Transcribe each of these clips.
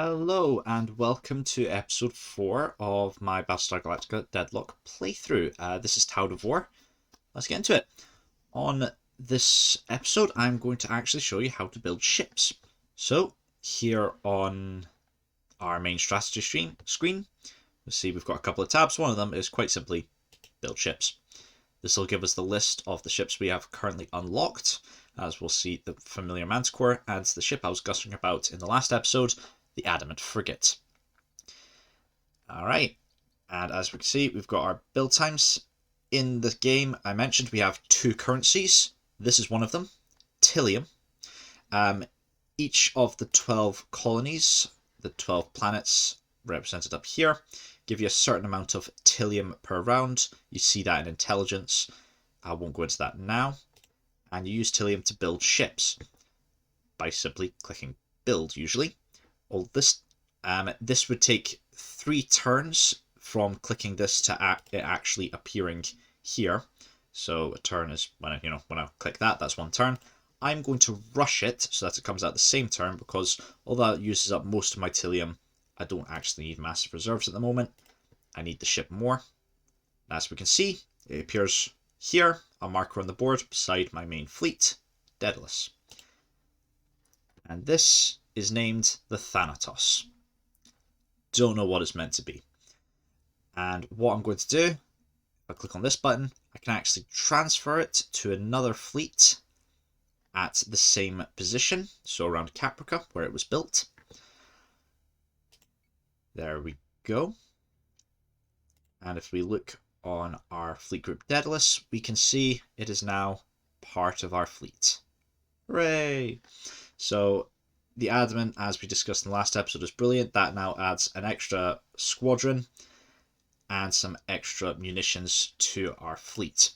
Hello and welcome to episode 4 of my Battlestar Galactica Deadlock playthrough. This is Town of War. Let's get into it. On this episode I'm going to actually show you how to build ships. So here on our main strategy screen, you'll see we've got a couple of tabs. One of them is quite simply build ships. This will give us the list of the ships we have currently unlocked. As we'll see, the familiar Manticore and the ship I was gushing about in the last episode, the Adamant Frigate. Alright, and as we can see, we've got our build times. In the game, I mentioned we have two currencies. This is one of them, Tillium. Each of the 12 colonies, the 12 planets represented up here, give you a certain amount of Tillium per round. You see that in intelligence. I won't go into that now. And you use Tillium to build ships by simply clicking build, usually. Well, this would take 3 turns from clicking this to it actually appearing here. So a turn is when I click that, that's 1 turn. I'm going to rush it so that it comes out the same turn, because although it uses up most of my Tillium, I don't actually need massive reserves at the moment. I need the ship more. As we can see, it appears here, a marker on the board beside my main fleet, Daedalus. And this is named the Thanatos. Don't know what it's meant to be. And what I'm going to do, if I click on this button, I can actually transfer it to another fleet at the same position, so around Caprica, where it was built. There we go. And if we look on our fleet group Daedalus, we can see it is now part of our fleet. Hooray! So the Adamant, as we discussed in the last episode, is brilliant. That now adds an extra squadron and some extra munitions to our fleet.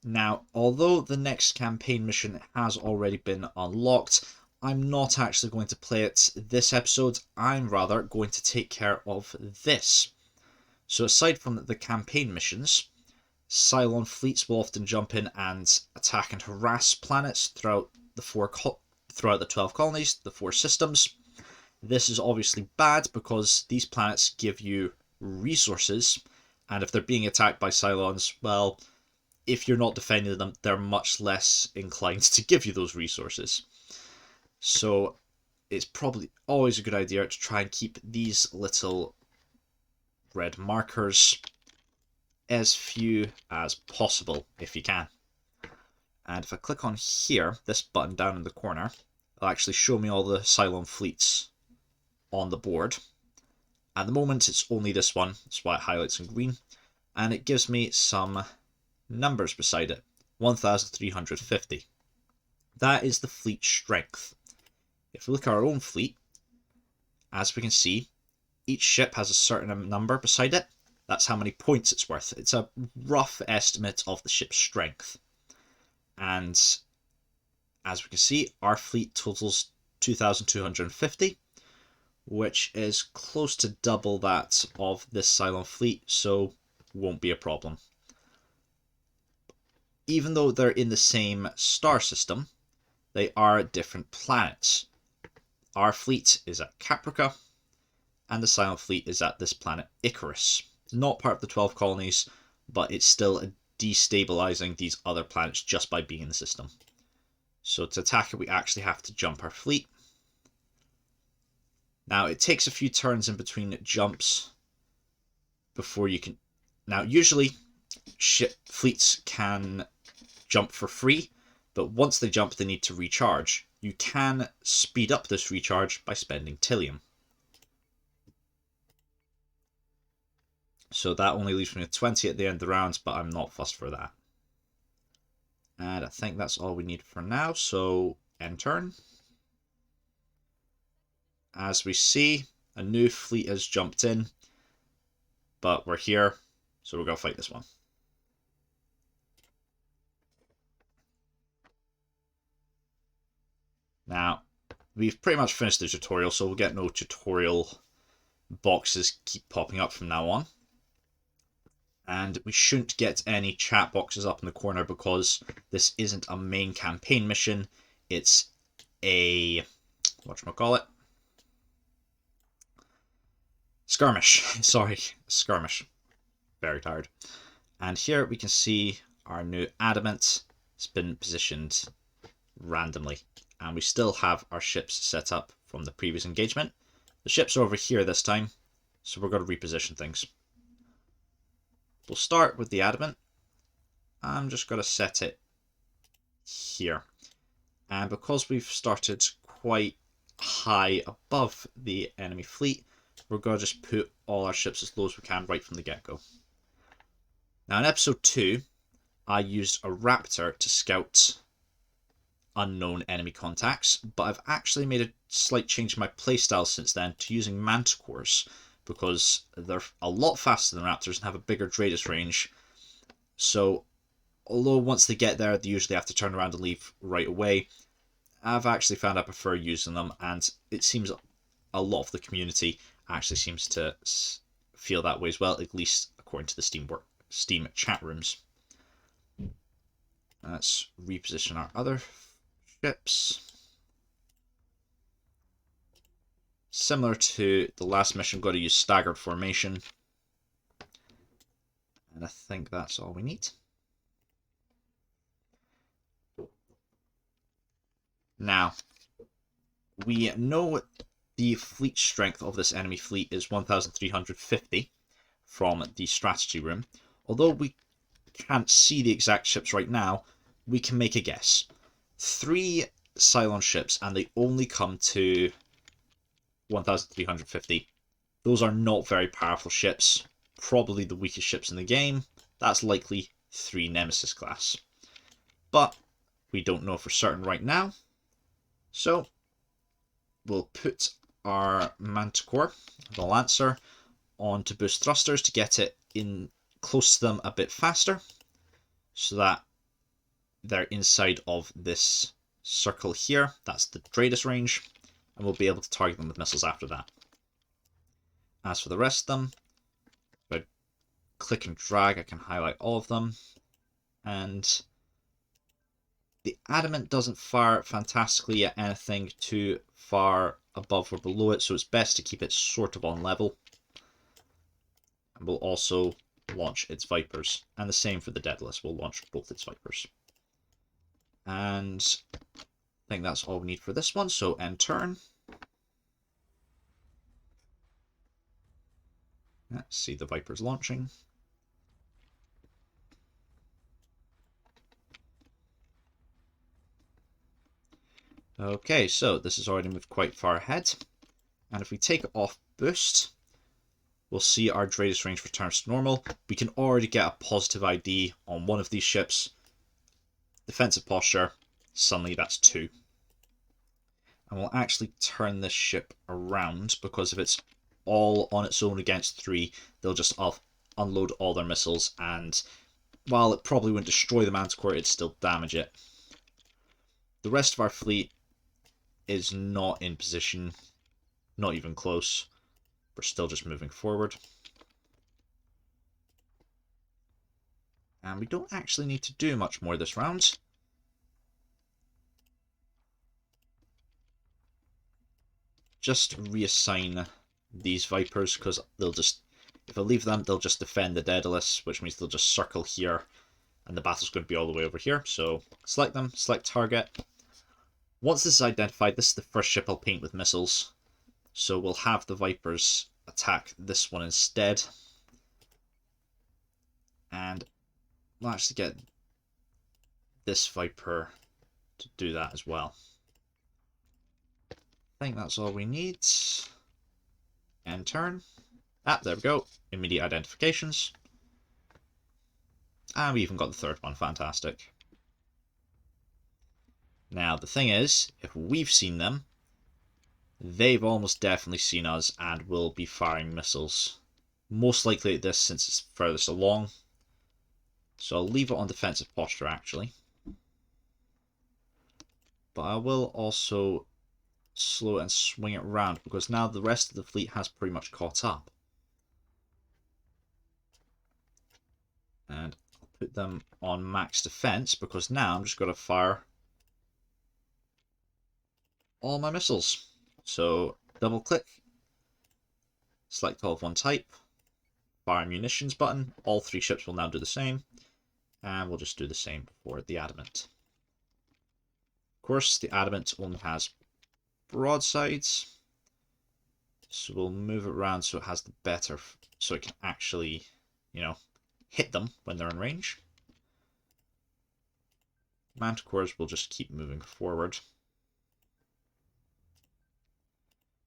Now, although the next campaign mission has already been unlocked, I'm not actually going to play it this episode. I'm rather going to take care of this. So aside from the campaign missions, Cylon fleets will often jump in and attack and harass planets throughout the 12 colonies, the 4 systems. This is obviously bad because these planets give you resources, and if they're being attacked by Cylons, well, if you're not defending them, they're much less inclined to give you those resources. So it's probably always a good idea to try and keep these little red markers as few as possible if you can. And if I click on here, this button down in the corner, it'll actually show me all the Cylon fleets on the board. At the moment it's only this one, that's why it highlights in green, and it gives me some numbers beside it, 1,350. That is the fleet strength. If we look at our own fleet, as we can see, each ship has a certain number beside it. That's how many points it's worth. It's a rough estimate of the ship's strength. And as we can see, our fleet totals 2,250, which is close to double that of this Cylon fleet, so won't be a problem. Even though they're in the same star system, they are different planets. Our fleet is at Caprica, and the Cylon fleet is at this planet Icarus. Not part of the 12 colonies, but it's still destabilizing these other planets just by being in the system. So to attack it, we actually have to jump our fleet. Now it takes a few turns in between jumps before you can... Now usually fleets can jump for free, but once they jump they need to recharge. You can speed up this recharge by spending Tillium. So that only leaves me with 20 at the end of the round, but I'm not fussed for that. And I think that's all we need for now, so end turn. As we see, a new fleet has jumped in, but we're here, so we're going to fight this one. Now, we've pretty much finished the tutorial, so we'll get no tutorial boxes keep popping up from now on. And we shouldn't get any chat boxes up in the corner because this isn't a main campaign mission. It's a, whatchamacallit, Skirmish. Sorry, skirmish. Very tired. And here we can see our new adamant. It's been positioned randomly. And we still have our ships set up from the previous engagement. The ships are over here this time, so we're going to reposition things. We'll start with the adamant. I'm just going to set it here. And because we've started quite high above the enemy fleet, we're going to just put all our ships as low as we can right from the get-go. Now in episode 2, I used a raptor to scout unknown enemy contacts, but I've actually made a slight change in my playstyle since then to using manticores, because they're a lot faster than raptors and have a bigger radius range. So although once they get there they usually have to turn around and leave right away, I've actually found I prefer using them, and it seems a lot of the community actually seems to feel that way as well, at least according to the Steam chat rooms. Let's reposition our other ships. Similar to the last mission, got to use staggered formation. And I think that's all we need. Now, we know the fleet strength of this enemy fleet is 1,350 from the strategy room. Although we can't see the exact ships right now, we can make a guess. 3 Cylon ships, and they only come to 1,350. Those are not very powerful ships. Probably the weakest ships in the game. That's likely 3 Nemesis class. But we don't know for certain right now. So we'll put our Manticore, the Lancer, on to boost thrusters to get it in close to them a bit faster, so that they're inside of this circle here. That's the radius range, and we'll be able to target them with missiles after that. As for the rest of them, if I click and drag, I can highlight all of them, and the adamant doesn't fire fantastically at anything too far above or below it, so it's best to keep it sort of on level. And we'll also launch its Vipers, and the same for the Daedalus, we'll launch both its Vipers. And I think that's all we need for this one, so end turn. Let's see the Vipers launching. Okay, so this has already moved quite far ahead, and if we take it off boost, we'll see our radius range returns to normal. We can already get a positive ID on one of these ships. Defensive posture, suddenly that's 2. And we'll actually turn this ship around, because if it's all on its own against 3, they'll just unload all their missiles, and while it probably wouldn't destroy the Manticore, it'd still damage it. The rest of our fleet is not in position, not even close. We're still just moving forward. And we don't actually need to do much more this round. Just reassign these Vipers, because they'll just, if I leave them, they'll just defend the Daedalus, which means they'll just circle here, and the battle's going to be all the way over here. So select them, select target. Once this is identified, this is the first ship I'll paint with missiles. So we'll have the Vipers attack this one instead. And we'll actually get this Viper to do that as well. I think that's all we need. End turn. Ah, there we go. Immediate identifications. And we even got the third one. Fantastic. Now, the thing is, if we've seen them, they've almost definitely seen us and will be firing missiles. Most likely at this, since it's furthest along. So I'll leave it on defensive posture, actually. But I will also slow it and swing it around, because now the rest of the fleet has pretty much caught up. And I'll put them on max defense, because now I'm just going to fire all my missiles. So double click, select all of one type, fire munitions button. All 3 ships will now do the same, and we'll just do the same for the adamant. Of course, the adamant only has broadsides, so we'll move it around so it has the better, so it can actually, you know, hit them when they're in range. Manticores will just keep moving forward.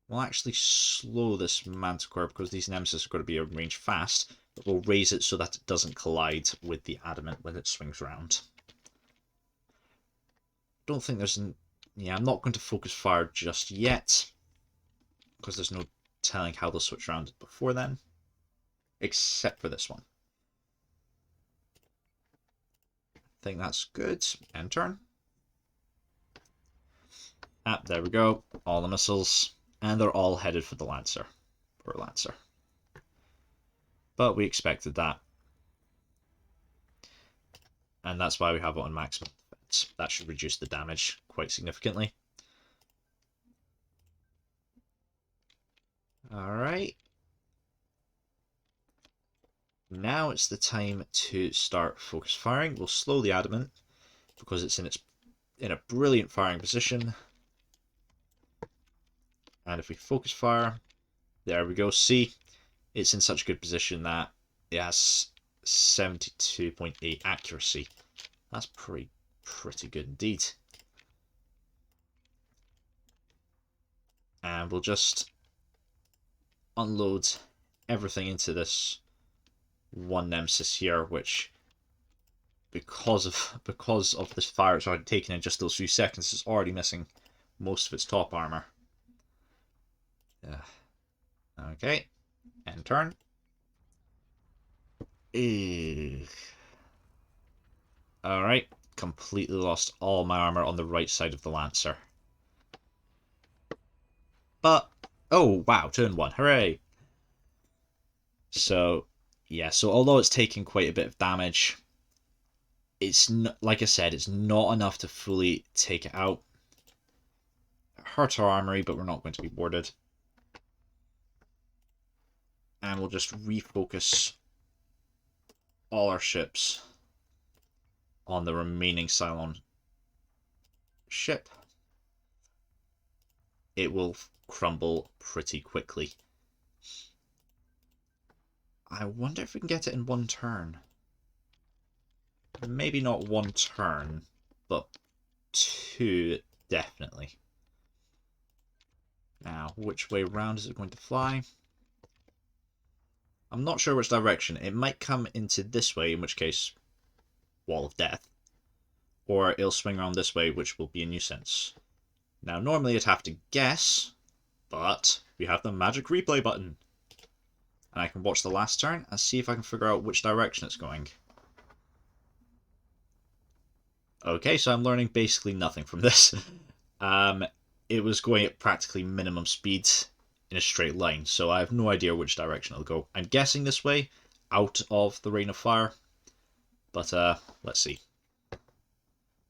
We'll actually slow this Manticore because these Nemesis are going to be in range fast, but we'll raise it so that it doesn't collide with the adamant when it swings around. Don't think there's an... Yeah, I'm not going to focus fire just yet, because there's no telling how they'll switch around before then, except for this one. I think that's good. End turn. Ah, there we go. All the missiles. And they're all headed for the Lancer. Poor Lancer. But we expected that. And that's why we have it on maximum defense. That should reduce the damage quite significantly. Alright. Now it's the time to start focus firing. We'll slow the adamant because it's in a brilliant firing position. And if we focus fire, there we go. See, it's in such a good position that it has 72.8 accuracy. That's pretty good indeed. And we'll just unload everything into this one Nemesis here, which because of this fire it's already taken in just those few seconds, it's already missing most of its top armor. Okay, end turn. Alright, completely lost all my armor on the right side of the Lancer. But, oh wow, turn 1, hooray! So, yeah, so although it's taking quite a bit of damage, it's like I said, it's not enough to fully take it out. It hurts our armory, but we're not going to be boarded. And we'll just refocus all our ships on the remaining Cylon ship. It will crumble pretty quickly. I wonder if we can get it in one turn. Maybe not one turn, but 2 definitely. Now, which way round is it going to fly? I'm not sure which direction. It might come into this way, in which case, Wall of Death. Or it'll swing around this way, which will be a nuisance. Now, normally I'd have to guess, but we have the magic replay button. And I can watch the last turn and see if I can figure out which direction it's going. Okay, so I'm learning basically nothing from this. It was going at practically minimum speed in a straight line, so I have no idea which direction it'll go. I'm guessing this way, out of the Rain of Fire, but let's see.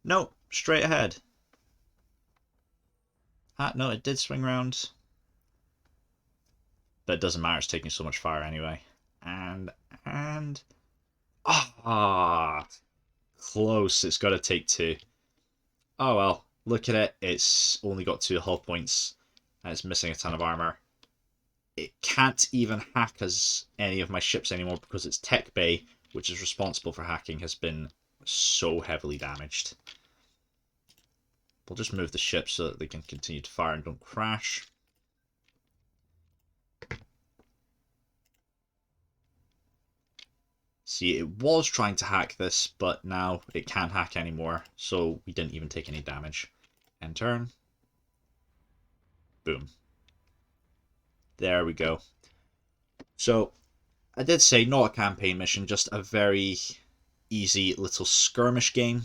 No, straight ahead. Ah, no, it did swing round. But it doesn't matter, it's taking so much fire anyway. And... Ah! Close, it's got to take 2. Oh well, look at it, it's only got 2 hull points, and it's missing a ton of armor. It can't even hack any of my ships anymore because its tech bay, which is responsible for hacking, has been so heavily damaged. We'll just move the ships so that they can continue to fire and don't crash. See, it was trying to hack this, but now it can't hack anymore, so we didn't even take any damage. End turn. Boom. There we go. So, I did say not a campaign mission, just a very easy little skirmish game.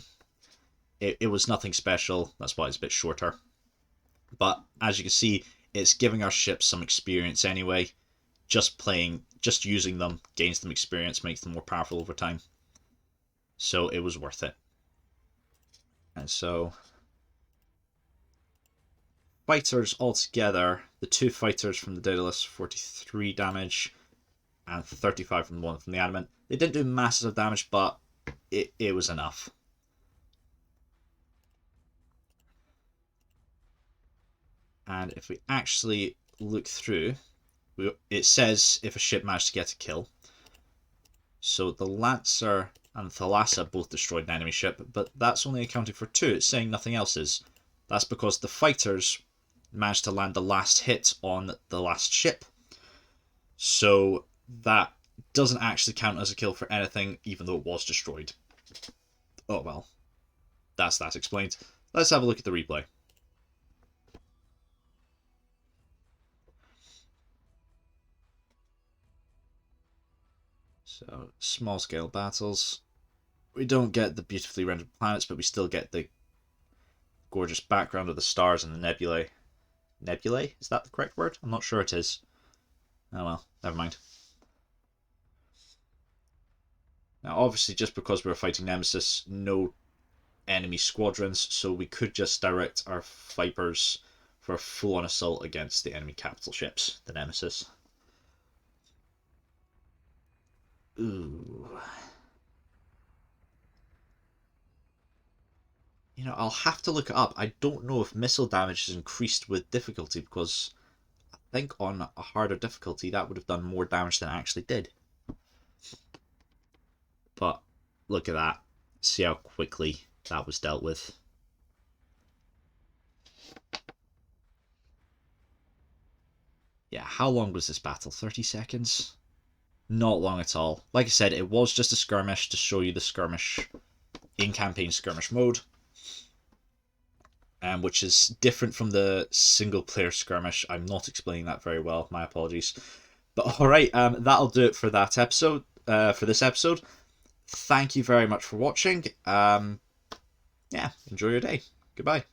It was nothing special, that's why it's a bit shorter. But, as you can see, it's giving our ships some experience anyway. Just using them gains them experience, makes them more powerful over time. So it was worth it. And so, fighters altogether, the 2 fighters from the Daedalus, 43 damage, and 35 from the one from the Adamant. They didn't do massive damage, but it was enough. And if we actually look through, it says if a ship managed to get a kill. So the Lancer and Thalassa both destroyed an enemy ship, but that's only accounting for 2. It's saying nothing else is. That's because the fighters managed to land the last hit on the last ship. So that doesn't actually count as a kill for anything, even though it was destroyed. Oh well. That's that explained. Let's have a look at the replay. So, small scale battles. We don't get the beautifully rendered planets, but we still get the gorgeous background of the stars and the nebulae. Nebulae? Is that the correct word? I'm not sure it is. Oh well, never mind. Now, obviously, just because we were fighting Nemesis, no enemy squadrons, so we could just direct our Vipers for a full-on assault against the enemy capital ships, the Nemesis. Ooh. You know, I'll have to look it up. I don't know if missile damage is increased with difficulty, because I think on a harder difficulty that would have done more damage than it actually did. But look at that. See how quickly that was dealt with. Yeah, how long was this battle? 30 seconds? Not long at all. Like I said, it was just a skirmish to show you the skirmish, in-campaign skirmish mode. Which is different from the single-player skirmish. I'm not explaining that very well. My apologies. But alright, that'll do it for that episode. For this episode. Thank you very much for watching. Yeah, enjoy your day. Goodbye.